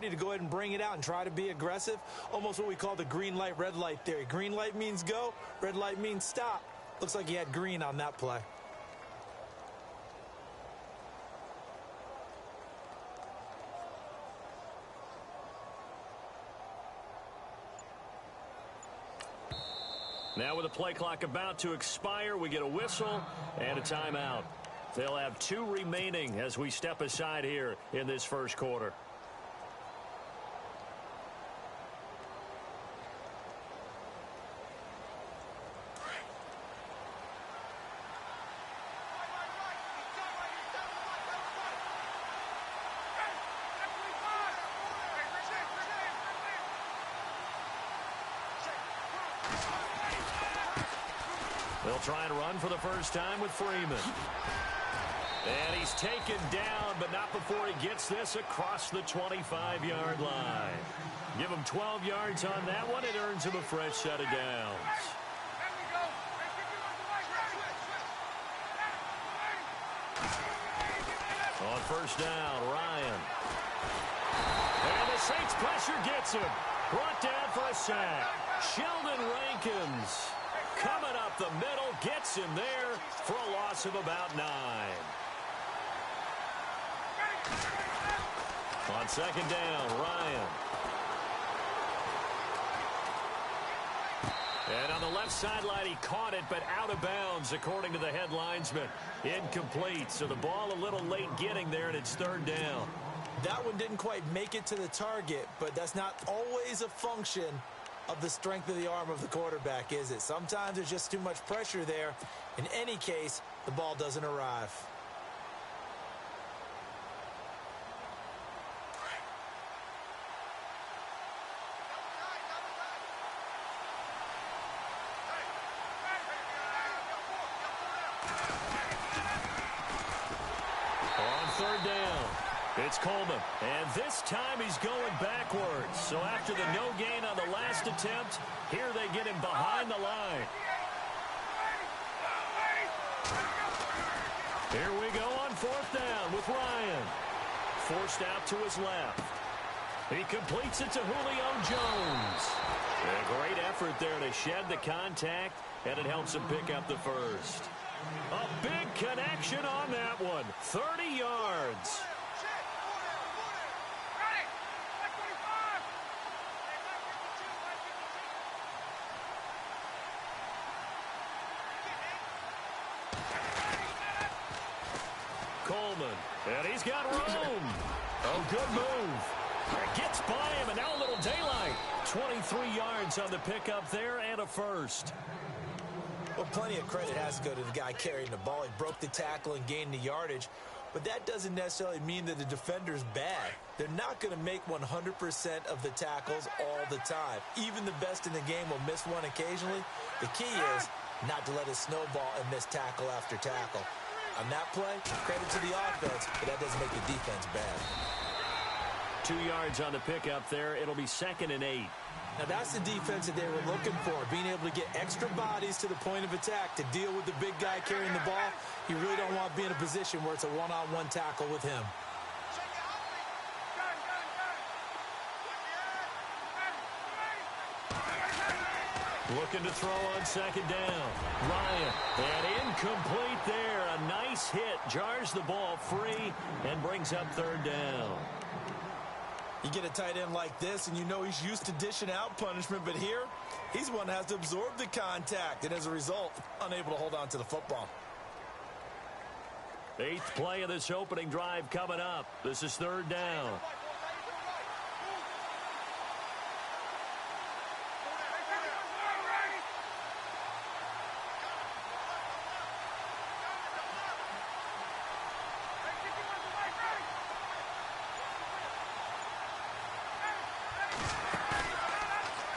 authority to go ahead and bring it out and try to be aggressive. Almost what we call the green light, red light theory. Green light means go, red light means stop. Looks like he had green on that play. Now with the play clock about to expire, we get a whistle and a timeout. They'll have 2 remaining as we step aside here in this first quarter. They'll try and run for the first time with Freeman. And he's taken down, but not before he gets this across the 25-yard line. Give him 12 yards on that one. It earns him a fresh set of downs. On first down, Ryan. And the Saints pressure gets him. Brought down for a sack. Sheldon Rankins coming up the middle, gets him there for a loss of about 9. On second down, Ryan. And on the left sideline, he caught it, but out of bounds, according to the head linesman. Incomplete, so the ball a little late getting there, and it's third down. That one didn't quite make it to the target, but that's not always a function of the strength of the arm of the quarterback, is it? Sometimes there's just too much pressure there. In any case, the ball doesn't arrive. On third down, it's Coleman, and this time he's going backwards. So after the no gain on the last attempt, here they get him behind the line. Here we go on fourth down with Ryan. Forced out to his left. He completes it to Julio Jones. A great effort there to shed the contact, and it helps him pick up the first. A big connection on that one. 30 yards. Coleman, and he's got room. Oh, good move. It gets by him, and now a little daylight. 23 yards on the pickup there, and a first. Well, plenty of credit has to go to the guy carrying the ball. He broke the tackle and gained the yardage, but that doesn't necessarily mean that the defender's bad. They're not going to make 100% of the tackles all the time. Even the best in the game will miss one occasionally. The key is not to let it snowball and miss tackle after tackle. On that play, credit to the offense, but that doesn't make the defense bad. 2 yards on the pickup there. It'll be 2nd and 8. Now, that's the defense that they were looking for, being able to get extra bodies to the point of attack to deal with the big guy carrying the ball. You really don't want to be in a position where it's a one-on-one tackle with him. Looking to throw on second down. Ryan, and incomplete there. A nice hit. Jars the ball free and brings up third down. You get a tight end like this, and you know he's used to dishing out punishment, but here, he's one that has to absorb the contact, and as a result, unable to hold on to the football. 8th play of this opening drive coming up. This is third down.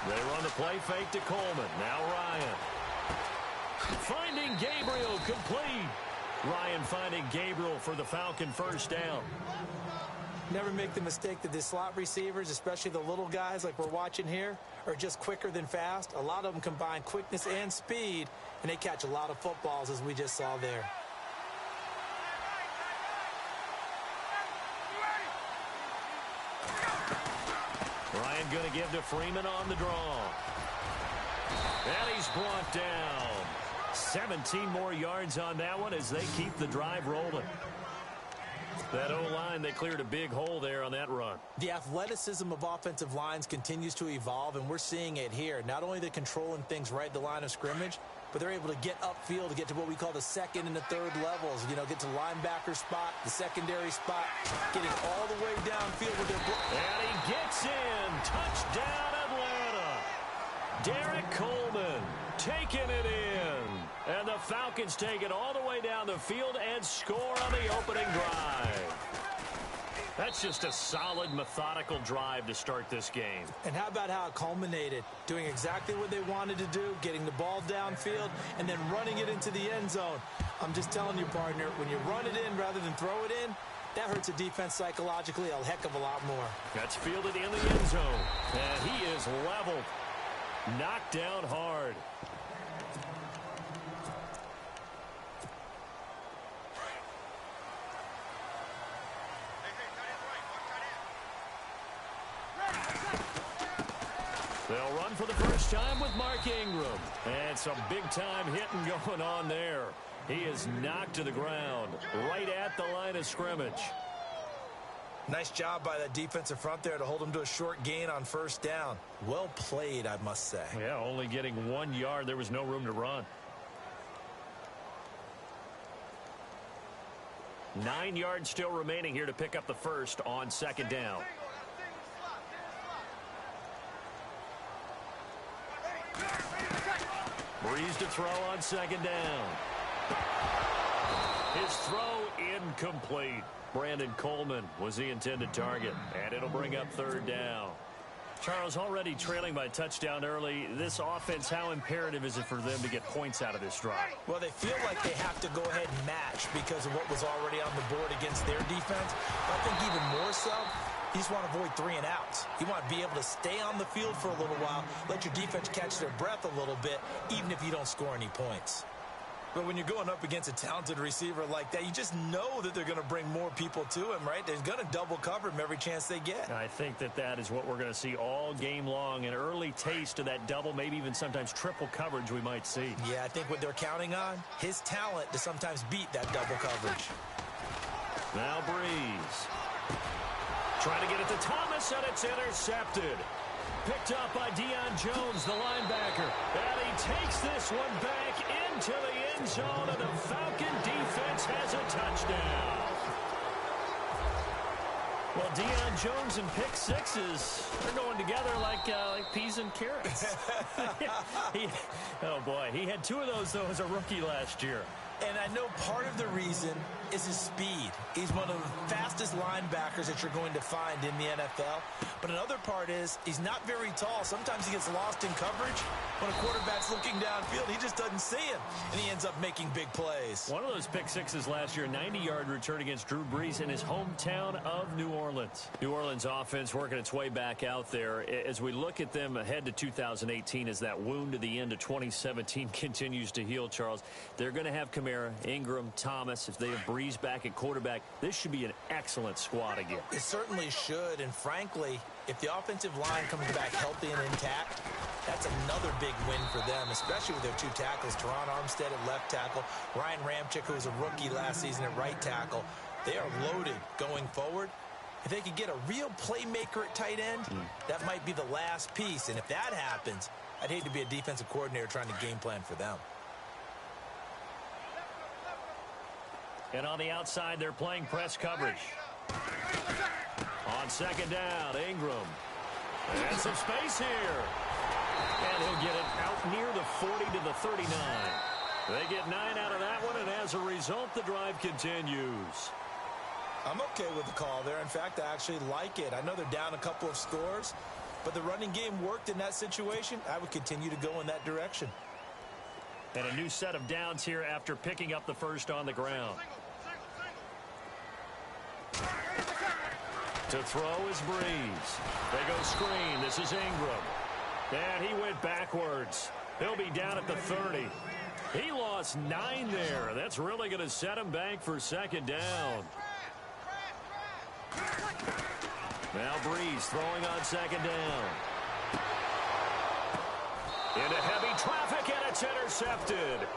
They run the play fake to Coleman. Now Ryan. Finding Gabriel complete. Ryan finding Gabriel for the Falcon first down. Never make the mistake that the slot receivers, especially the little guys like we're watching here, are just quicker than fast. A lot of them combine quickness and speed, and they catch a lot of footballs, as we just saw there. going to give to Freeman on the draw. And he's brought down. 17 more yards on that one as they keep the drive rolling. That O-line, they cleared a big hole there on that run. The athleticism of offensive lines continues to evolve, and we're seeing it here. Not only they're controlling things right at the line of scrimmage, but they're able to get upfield to get to what we call the second and the third levels. You know, get to linebacker spot, the secondary spot, getting all the way downfield with their block. And he gets in. Touchdown, Atlanta. Derek Coleman taking it in. And the Falcons take it all the way down the field and score on the opening drive. That's just a solid, methodical drive to start this game. And how about how it culminated? Doing exactly what they wanted to do, getting the ball downfield, and then running it into the end zone. I'm just telling you, partner, when you run it in rather than throw it in, that hurts a defense psychologically a heck of a lot more. That's fielded in the end zone. And he is leveled. Knocked down hard. They'll run for the first time with Mark Ingram. And some big-time hitting going on there. He is knocked to the ground right at the line of scrimmage. Nice job by that defensive front there to hold him to a short gain on first down. Well played, I must say. Yeah, only getting 1 yard. There was no room to run. 9 yards still remaining here to pick up the first on second down. Breeze to throw on second down. His throw incomplete. Brandon Coleman was the intended target, and it'll bring up third down. Charles, already trailing by touchdown early. This offense, how imperative is it for them to get points out of this drive? Well, they feel like they have to go ahead and match because of what was already on the board against their defense. But I think even more so, you just want to avoid 3 and outs. You want to be able to stay on the field for a little while, let your defense catch their breath a little bit, even if you don't score any points. But when you're going up against a talented receiver like that, you just know that they're going to bring more people to him, right? They're going to double cover him every chance they get. I think that is what we're going to see all game long. An early taste of that double, maybe even sometimes triple coverage we might see. Yeah, I think what they're counting on, his talent to sometimes beat that double coverage. Now Breeze. Trying to get it to Thomas, and it's intercepted. Picked up by Deion Jones, the linebacker. And he takes this one back into the end zone, and the Falcon defense has a touchdown. Well, Deion Jones and pick sixes, they're going together like peas and carrots. Oh, boy. He had 2 of those, though, as a rookie last year. And I know part of the reason is his speed. He's one of the fastest linebackers that you're going to find in the NFL. But another part is he's not very tall. Sometimes he gets lost in coverage. When a quarterback's looking downfield, he just doesn't see him. And he ends up making big plays. One of those pick sixes last year, 90-yard return against Drew Brees in his hometown of New Orleans. New Orleans offense working its way back out there. As we look at them ahead to 2018, as that wound to the end of 2017 continues to heal, Charles, they're going to have Kamara, Ingram, Thomas. If they have Breeze back at quarterback, this should be an excellent squad again. It certainly should. And frankly, if the offensive line comes back healthy and intact, that's another big win for them, especially with their 2 tackles. Teron Armstead at left tackle, Ryan Ramczyk, who was a rookie last season at right tackle. They are loaded going forward. If they could get a real playmaker at tight end, that might be the last piece. And if that happens, I'd hate to be a defensive coordinator trying to game plan for them. And on the outside, they're playing press coverage. On second down, Ingram. And some space here. And he'll get it out near the 40 to the 39. They get 9 out of that one, and as a result, the drive continues. I'm okay with the call there. In fact, I actually like it. I know they're down a couple of scores, but the running game worked in that situation. I would continue to go in that direction. And a new set of downs here after picking up the first on the ground. To throw is Breeze. They go screen. This is Ingram. And he went backwards. He'll be down at the 30. He lost 9 there. That's really going to set him back for second down. Now Breeze throwing on second down. Into heavy traffic, and it's intercepted.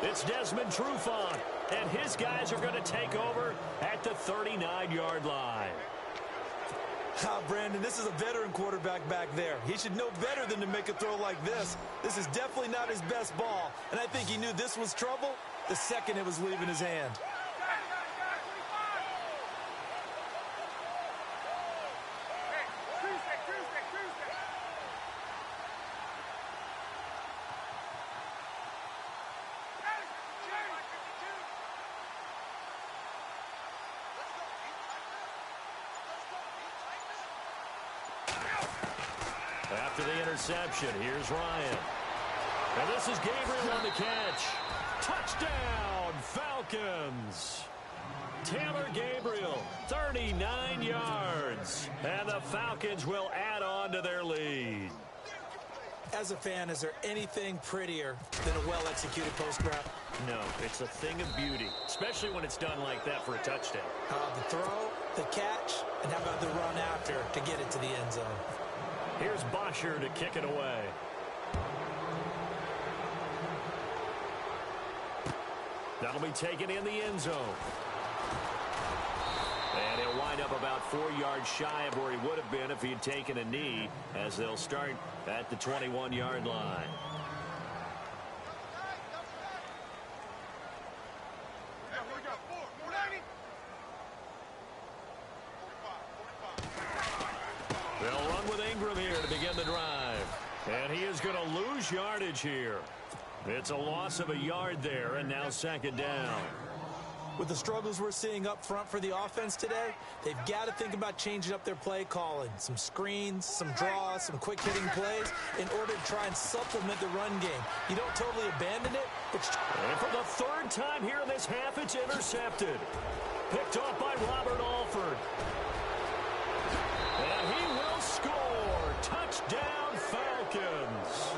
It's Desmond Trufant, and his guys are going to take over at the 39-yard line. Brandon, this is a veteran quarterback back there. He should know better than to make a throw like this. This is definitely not his best ball, and I think he knew this was trouble the second it was leaving his hand. After the interception, here's Ryan. And this is Gabriel on the catch. Touchdown, Falcons. Taylor Gabriel, 39 yards. And the Falcons will add on to their lead. As a fan, is there anything prettier than a well-executed post route? No, it's a thing of beauty, especially when it's done like that for a touchdown. The throw, the catch, and how about the run after to get it to the end zone? Here's Bosher to kick it away. That'll be taken in the end zone. And he'll wind up about 4 yards shy of where he would have been if he had taken a knee, as they'll start at the 21-yard line. They'll run with Ingram here to begin the drive. And he is going to lose yardage here. It's a loss of a yard there, and now second down. With the struggles we're seeing up front for the offense today, they've got to think about changing up their play calling. Some screens, some draws, some quick-hitting plays in order to try and supplement the run game. You don't totally abandon it, but... And for the third time here in this half, it's intercepted. Picked off by Robert Alford. And he will score. Touchdown, Falcons.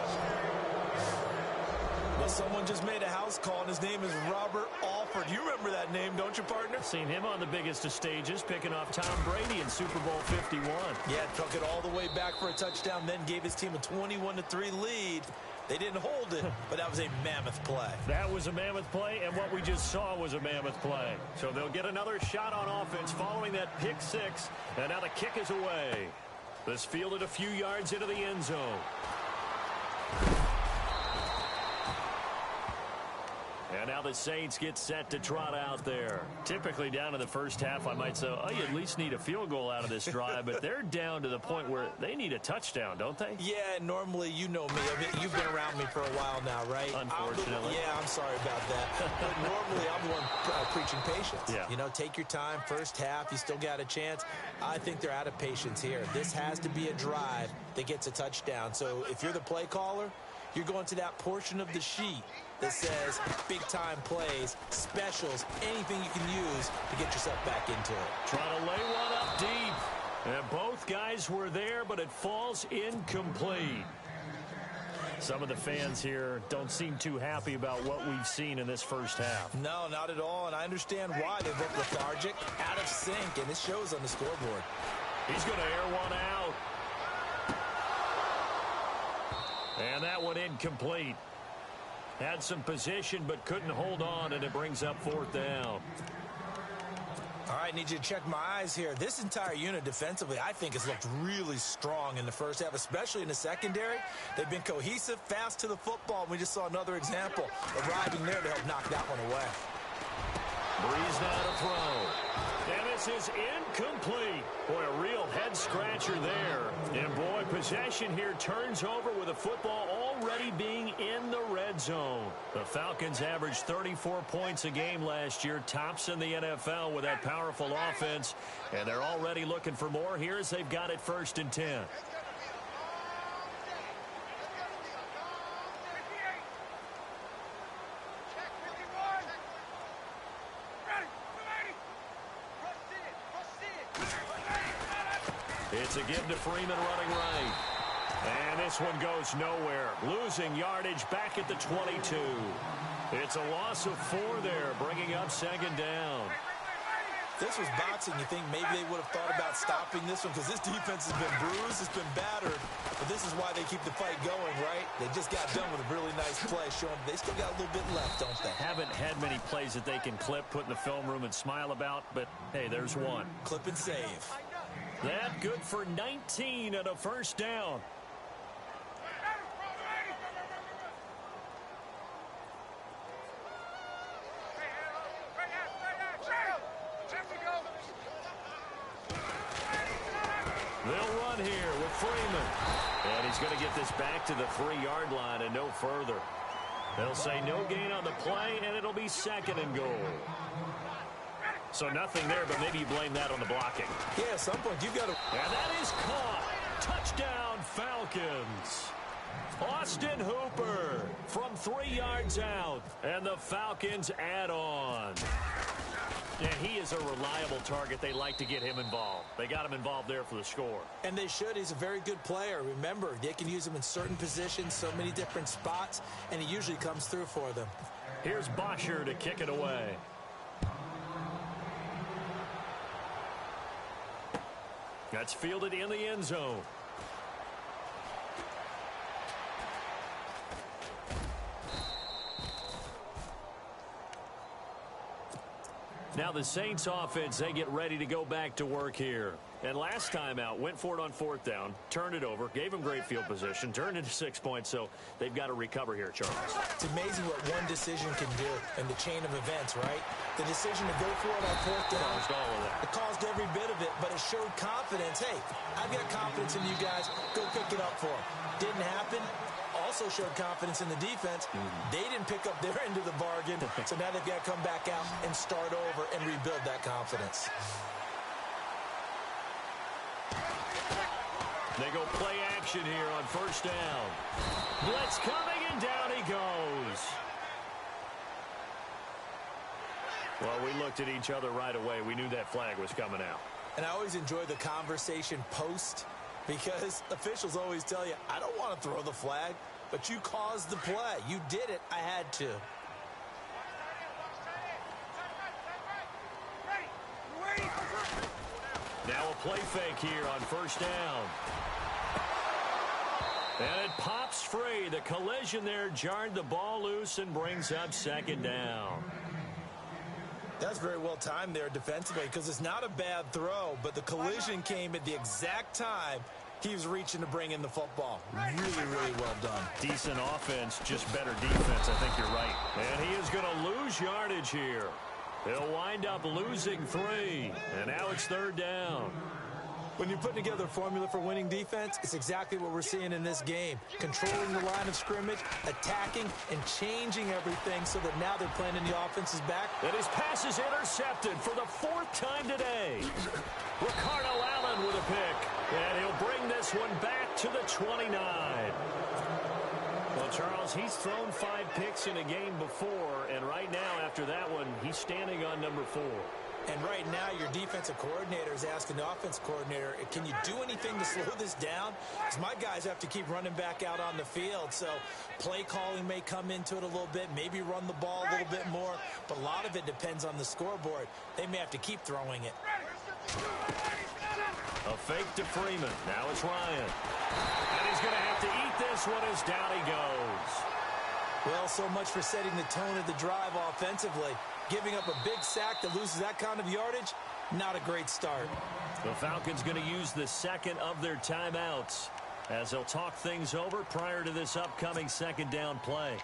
Well, someone just made a house call, and his name is Robert Alford. You remember that name, don't you, partner? Seen him on the biggest of stages, picking off Tom Brady in Super Bowl 51. Yeah, took it all the way back for a touchdown, then gave his team a 21-3 lead. They didn't hold it, but that was a mammoth play. That was a mammoth play, and what we just saw was a mammoth play. So they'll get another shot on offense following that pick six, and now the kick is away. This fielded a few yards into the end zone. And now the Saints get set to trot out there. Typically down in the first half, I might say, oh, you at least need a field goal out of this drive. But they're down to the point where they need a touchdown, don't they? Yeah, normally, you know me. I mean, you've been around me for a while now, right? Unfortunately. I'm sorry about that. But normally, I'm the one preaching patience. Yeah. You know, take your time. First half, you still got a chance. I think they're out of patience here. This has to be a drive that gets a touchdown. So if you're the play caller, you're going to that portion of the sheet that says big-time plays, specials, anything you can use to get yourself back into it. Trying to lay one up deep. And both guys were there, but it falls incomplete. Some of the fans here don't seem too happy about what we've seen in this first half. No, not at all, and I understand why. They look lethargic, out of sync, and it shows on the scoreboard. He's going to air one out. And that one incomplete. Had some position, but couldn't hold on, and it brings up fourth down. All right, need you to check my eyes here. This entire unit defensively, I think, has looked really strong in the first half, especially in the secondary. They've been cohesive, fast to the football, and we just saw another example arriving there to help knock that one away. Breeze now to throw. And this is incomplete. Boy, a real head-scratcher there. And, boy, possession here turns over with the football already being in the red zone. The Falcons averaged 34 points a game last year, tops in the NFL with that powerful offense. And they're already looking for more here as they've got it 1st and 10. It's a give to Freeman running right. And this one goes nowhere. Losing yardage back at the 22. It's a loss of 4 there, bringing up second down. this was boxing, you think maybe they would have thought about stopping this one because this defense has been bruised, it's been battered, but this is why they keep the fight going, right? They just got done with a really nice play, showing they still got a little bit left, don't they? Haven't had many plays that they can clip, put in the film room, and smile about, but hey, there's one. Clip and save. That good for 19 and a first down. They'll run here with Freeman. And he's going to get this back to the 3-yard line and no further. They'll say no gain on the play, and it'll be 2nd and goal. So nothing there, but maybe you blame that on the blocking. Yeah, at some point you've got to... And that is caught. Touchdown, Falcons. Austin Hooper from 3 yards out. And the Falcons add on. And he is a reliable target. They like to get him involved. They got him involved there for the score. And they should. He's a very good player. Remember, they can use him in certain positions, so many different spots, and he usually comes through for them. Here's Bosher to kick it away. That's fielded in the end zone. Now the Saints offense, they get ready to go back to work here. And last time out, went for it on 4th down, turned it over, gave them great field position, turned into 6 points, so they've got to recover here, Charles. It's amazing what one decision can do in the chain of events, right? The decision to go for it on 4th down. Caused all of that. It caused every bit of it, but it showed confidence. Hey, I've got confidence in you guys. Go pick it up for them. Didn't happen. Also showed confidence in the defense. They didn't pick up their end of the bargain, so now they've got to come back out and start over and rebuild that confidence. They go play action here on 1st down. Blitz coming, and down he goes. Well, we looked at each other right away. We knew that flag was coming out. And I always enjoy the conversation post, because officials always tell you, I don't want to throw the flag, but you caused the play. You did it. I had to. Now a play fake here on 1st down. And it pops free. The collision there jarred the ball loose and brings up 2nd down. That's very well timed there defensively, because it's not a bad throw, but the collision came at the exact time he was reaching to bring in the football. Really, really well done. Decent offense, just better defense. I think you're right. And he is going to lose yardage here. He'll wind up losing 3. And now it's 3rd down. When you're putting together a formula for winning defense, it's exactly what we're seeing in this game. Controlling the line of scrimmage, attacking, and changing everything so that now they're playing in the offense's back. And his pass is intercepted for the 4th time today. Ricardo Allen with a pick. And he'll bring this one back to the 29. Well, Charles, he's thrown 5 picks in a game before, and right now, after that one, he's standing on number 4. And right now, your defensive coordinator is asking the offensive coordinator, can you do anything to slow this down? Because my guys have to keep running back out on the field. So play calling may come into it a little bit, maybe run the ball a little bit more. But a lot of it depends on the scoreboard. They may have to keep throwing it. A fake to Freeman. Now it's Ryan. And he's going to have to eat this one as down he goes. Well, so much for setting the tone of the drive offensively. Giving up a big sack that loses that kind of yardage, not a great start. The Falcons going to use the 2nd of their timeouts as they'll talk things over prior to this upcoming 2nd down play.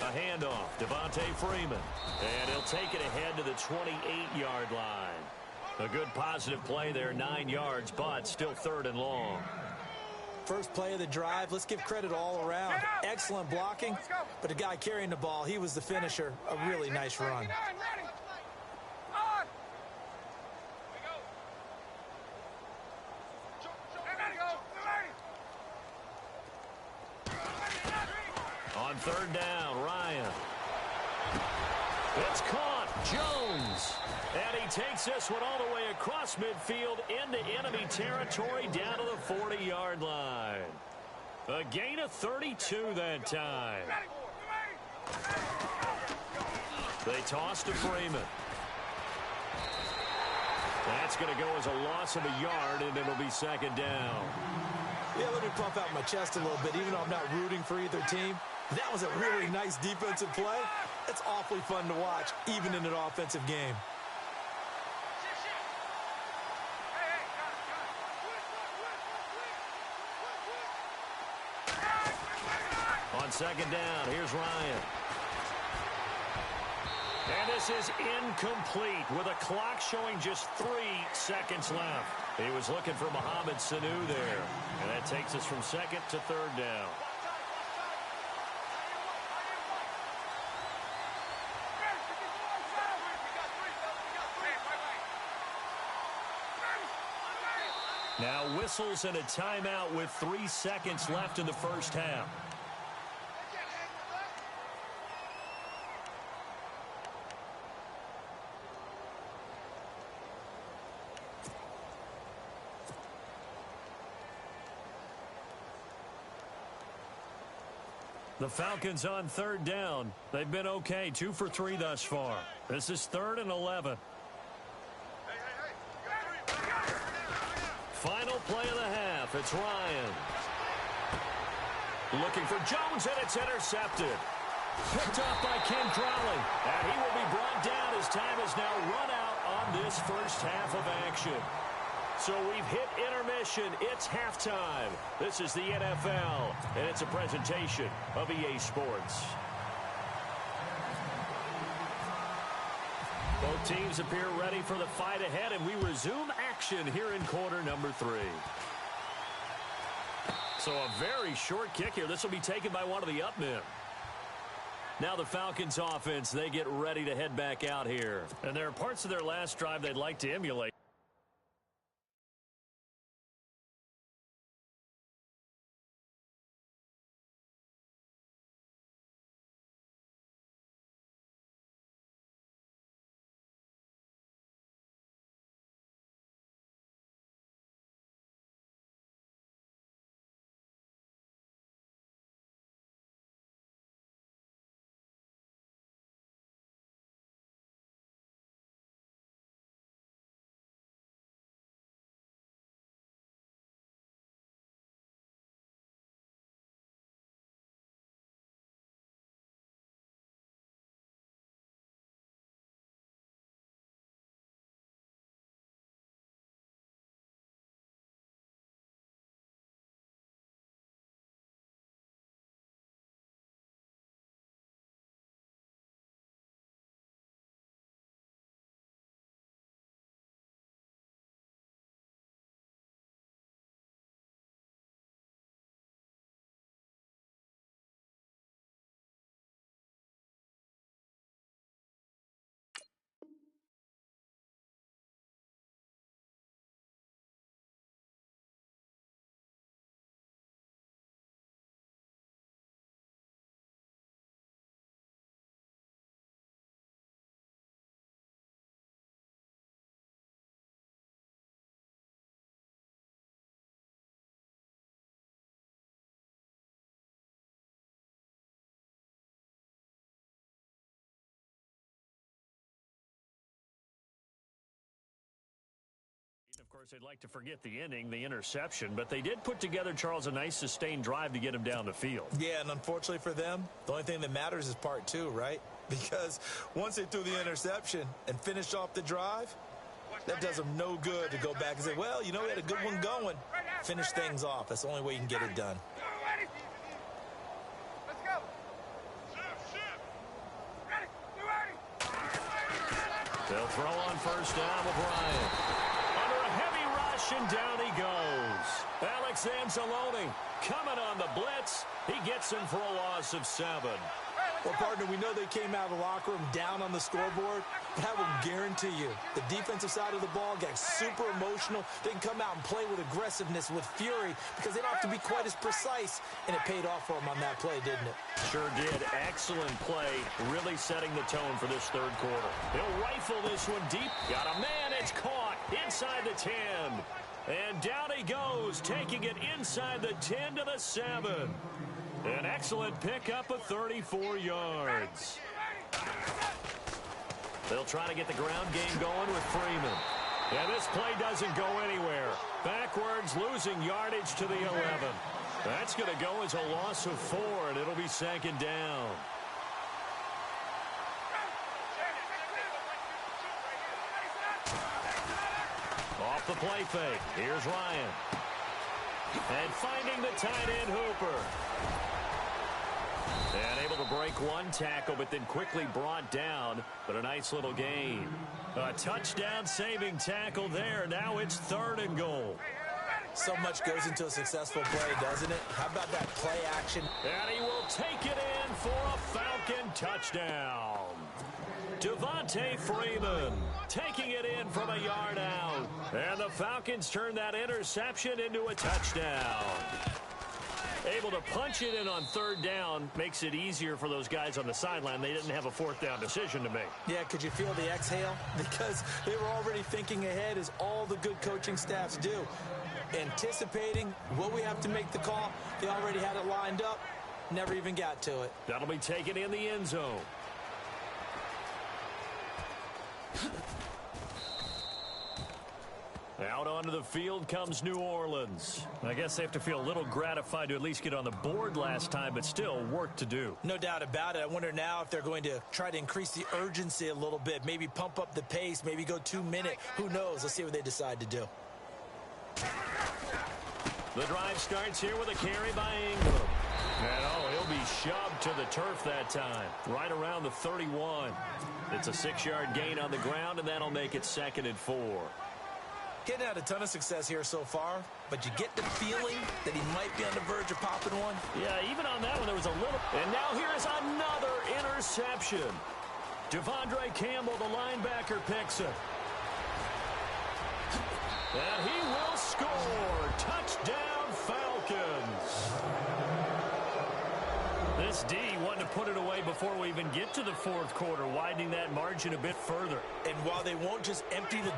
Handoff, Devontae Freeman. And he'll take it ahead to the 28-yard line. A good positive play there, 9 yards, but still 3rd and long. First play of the drive, let's give credit all around. Excellent blocking, but the guy carrying the ball, he was the finisher. A really nice run. third down. Ryan. It's caught. Jones. And he takes this one all the way across midfield into enemy territory down to the 40-yard line. A gain of 32 that time. They toss to Freeman. That's going to go as a loss of a yard, and it'll be second down. Yeah, let me puff out my chest a little bit, even though I'm not rooting for either team. That was a really nice defensive play. It's awfully fun to watch, even in an offensive game. On second down, here's Ryan. And this is incomplete with a clock showing just 3 seconds left. He was looking for Mohamed Sanu there. And that takes us from second to third down. Now whistles and a timeout with 3 seconds left in the first half. The Falcons on third down. They've been okay, 2 for 3 thus far. This is 3rd and 11. Final play of the half. It's Ryan. Looking for Jones, and it's intercepted. Picked off by Ken Crowley. And he will be brought down as time has now run out on this first half of action. So we've hit intermission. It's halftime. This is the NFL, and it's a presentation of EA Sports. Both teams appear ready for the fight ahead, and we resume action here in quarter number 3. So a very short kick here. This will be taken by one of the up men. Now the Falcons offense, they get ready to head back out here. And there are parts of their last drive they'd like to emulate. Of course, they'd like to forget the inning, the interception, but they did put together, Charles, a nice sustained drive to get him down the field. Yeah, and unfortunately for them, the only thing that matters is part 2, right? Because once they threw the interception and finished off the drive, that does them no good to go back and say, well, you know, we had a good one going. Finish things off. That's the only way you can get it done. They'll throw on first down with Ryan. And down he goes. Alex Anzalone coming on the blitz. He gets him for a loss of 7. Well, partner, we know they came out of the locker room down on the scoreboard, but I will guarantee you the defensive side of the ball got super emotional. They can come out and play with aggressiveness, with fury, because they don't have to be quite as precise, and it paid off for them on that play, didn't it? Sure did. Excellent play, really setting the tone for this third quarter. He'll rifle this one deep. Got a man. It's caught inside the 10. And down he goes, taking it inside the 10 to the 7. An excellent pickup of 34 yards. They'll try to get the ground game going with Freeman. And this play doesn't go anywhere. Backwards, losing yardage to the 11. That's going to go as a loss of 4, and it'll be second down. Off the play fake. Here's Ryan. And finding the tight end Hooper. And able to break one tackle, but then quickly brought down. But a nice little gain. A touchdown-saving tackle there. Now it's 3rd and goal. So much goes into a successful play, doesn't it? How about that play action? And he will take it in for a Falcon touchdown. Devontae Freeman taking it in from a yard out. And the Falcons turn that interception into a touchdown. Able to punch it in on 3rd down makes it easier for those guys on the sideline. They didn't have a 4th down decision to make. Yeah, could you feel the exhale? Because they were already thinking ahead, as all the good coaching staffs do. Anticipating what we have to make the call. They already had it lined up. Never even got to it. That'll be taken in the end zone. Out onto the field comes New Orleans. I guess they have to feel a little gratified to at least get on the board last time, but still work to do. No doubt about it. I wonder now if they're going to try to increase the urgency a little bit, maybe pump up the pace, maybe go 2-minute. Who knows? Let's see what they decide to do. The drive starts here with a carry by Ingram. And he'll be shoved to the turf that time, right around the 31. It's a 6-yard gain on the ground, and that'll make it 2nd and 4. Getting had a ton of success here so far, but you get the feeling that he might be on the verge of popping one. Yeah, even on that one, there was a little. And now here's another interception. Devondre Campbell, the linebacker, picks it. And he will score. Touchdown, Falcons. This D wanted to put it away before we even get to the 4th quarter, widening that margin a bit further. And while they won't just empty the...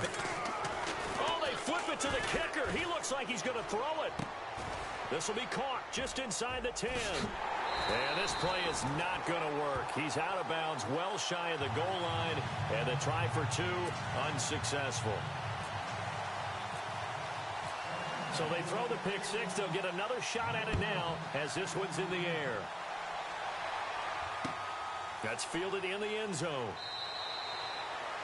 They flip it to the kicker. He looks like he's going to throw it. This will be caught just inside the 10. And this play is not going to work. He's out of bounds, well shy of the goal line. And the try for 2, unsuccessful. So they throw the pick 6. They'll get another shot at it now as this one's in the air. That's fielded in the end zone.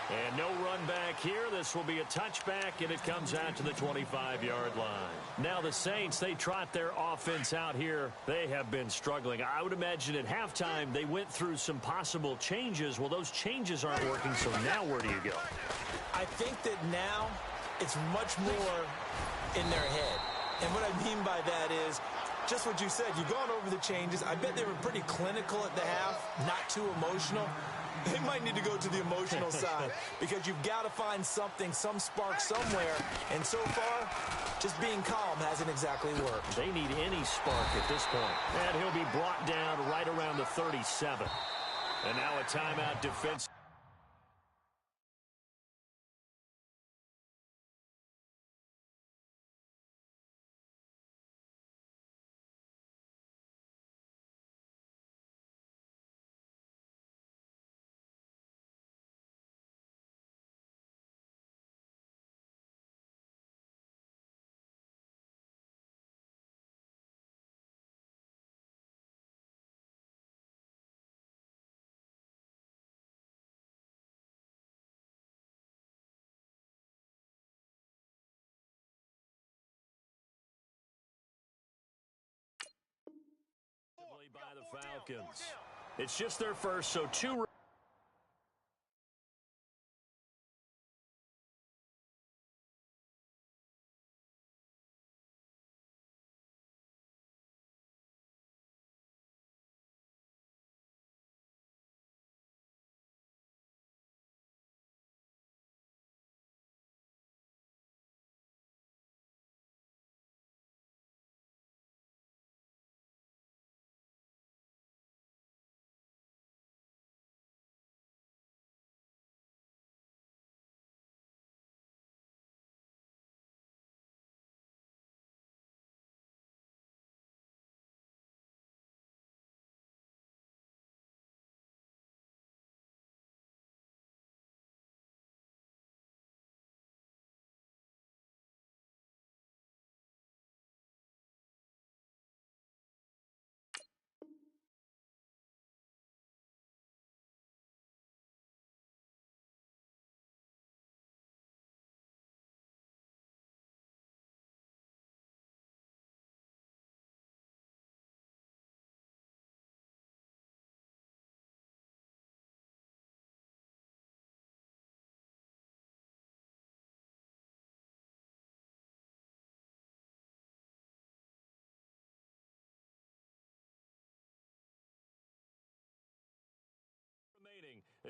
And no run back here. This will be a touchback, and it comes out to the 25-yard line. Now the Saints, they trot their offense out here. They have been struggling. I would imagine at halftime they went through some possible changes. Well, those changes aren't working, so now where do you go? I think that now it's much more in their head. And what I mean by that is just what you said. You've gone over the changes. I bet they were pretty clinical at the half, not too emotional. They might need to go to the emotional side because you've got to find something, some spark somewhere. And so far, just being calm hasn't exactly worked. They need any spark at this point. And he'll be brought down right around the 37. And now a timeout defense. By the Falcons. It's just their first, so 2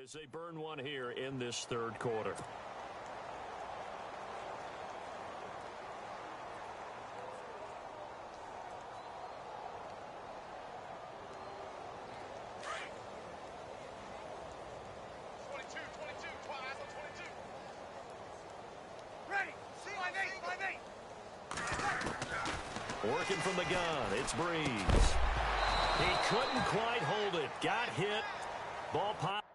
as they burn one here in this third quarter. Working from the gun, it's Breeze. He couldn't quite hold it. Got hit. Ball pop.